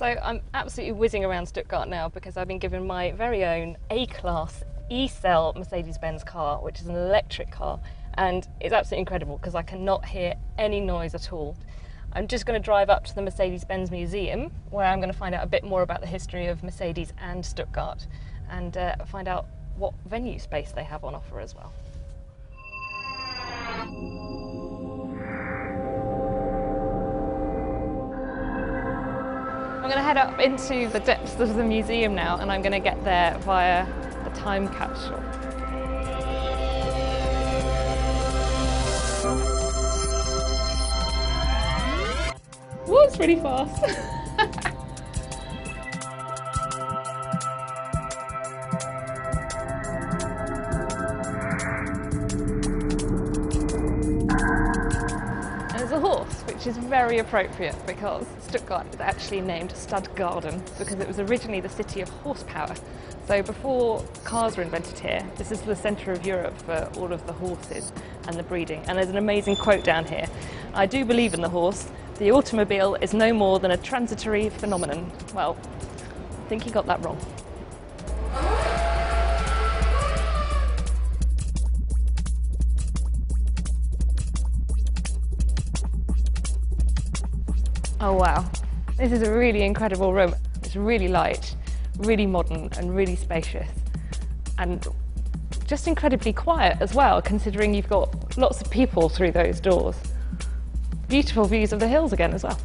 So I'm absolutely whizzing around Stuttgart now because I've been given my very own A-Class E-Cell Mercedes-Benz car, which is an electric car, and it's absolutely incredible because I cannot hear any noise at all. I'm just going to drive up to the Mercedes-Benz Museum, where I'm going to find out a bit more about the history of Mercedes and Stuttgart, and find out what venue space they have on offer as well. I'm going to head up into the depths of the museum now, and I'm going to get there via the time capsule. Whoa, it's really fast. There's a horse, which is very appropriate because Stuttgart is actually named Studgarden because it was originally the city of horsepower. So before cars were invented here, this is the centre of Europe for all of the horses and the breeding. And there's an amazing quote down here: "I do believe in the horse. The automobile is no more than a transitory phenomenon." Well, I think he got that wrong. Oh wow, this is a really incredible room. It's really light, really modern and really spacious, and just incredibly quiet as well, considering you've got lots of people through those doors. Beautiful views of the hills again as well.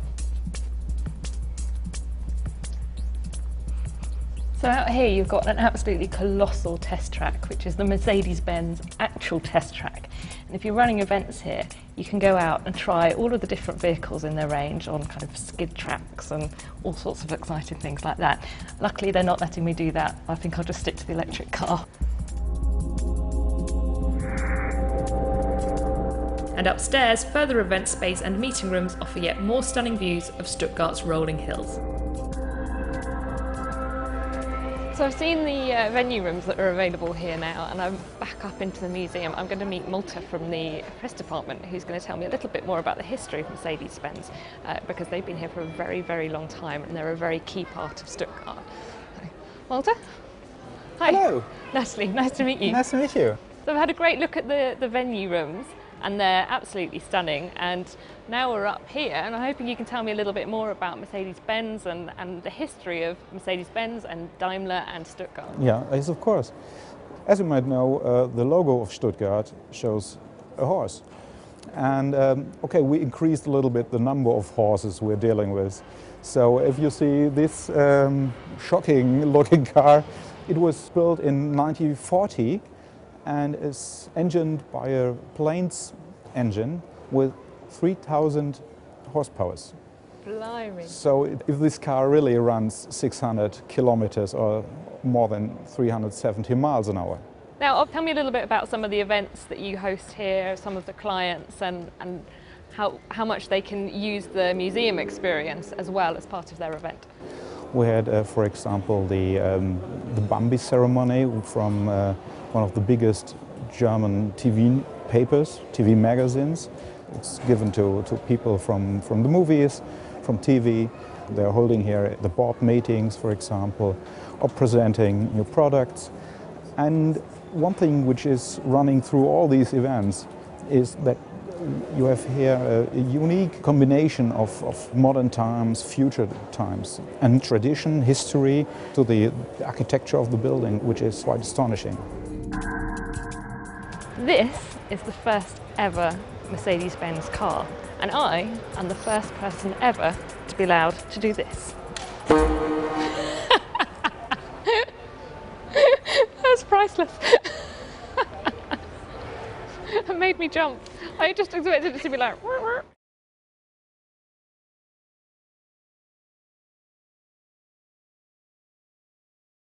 So out here you've got an absolutely colossal test track, which is the Mercedes-Benz actual test track. And if you're running events here, you can go out and try all of the different vehicles in their range on kind of skid tracks and all sorts of exciting things like that. Luckily they're not letting me do that. I think I'll just stick to the electric car. And upstairs, further event space and meeting rooms offer yet more stunning views of Stuttgart's rolling hills. So I've seen the venue rooms that are available here now, and I'm back up into the museum. I'm going to meet Malte from the press department, who's going to tell me a little bit more about the history of Mercedes-Benz, because they've been here for a very, very long time and they're a very key part of Stuttgart. So, Malte? Hi. Hello. Natalie, nice to meet you. Nice to meet you. So I've had a great look at the venue rooms, and they're absolutely stunning, and now we're up here and I'm hoping you can tell me a little bit more about Mercedes-Benz and the history of Mercedes-Benz and Daimler and Stuttgart. Yeah, yes, of course. As you might know, the logo of Stuttgart shows a horse. And okay, we increased a little bit the number of horses we're dealing with. So if you see this shocking looking car, it was built in 1940 and is engined by a planes engine with 3,000 horsepower. Blimey. So if this car really runs 600 kilometers or more than 370 miles an hour. Now, tell me a little bit about some of the events that you host here, some of the clients, and how much they can use the museum experience as well as part of their event. We had, for example, the Bambi ceremony from one of the biggest German TV papers, TV magazines. It's given to people from the movies, from TV. They're holding here the board meetings, for example, or presenting new products. And one thing which is running through all these events is that you have here a unique combination of modern times, future times, and tradition, history, to the architecture of the building, which is quite astonishing. This is the first ever Mercedes-Benz car, and I am the first person ever to be allowed to do this. That's priceless. It made me jump. I just expected it to be like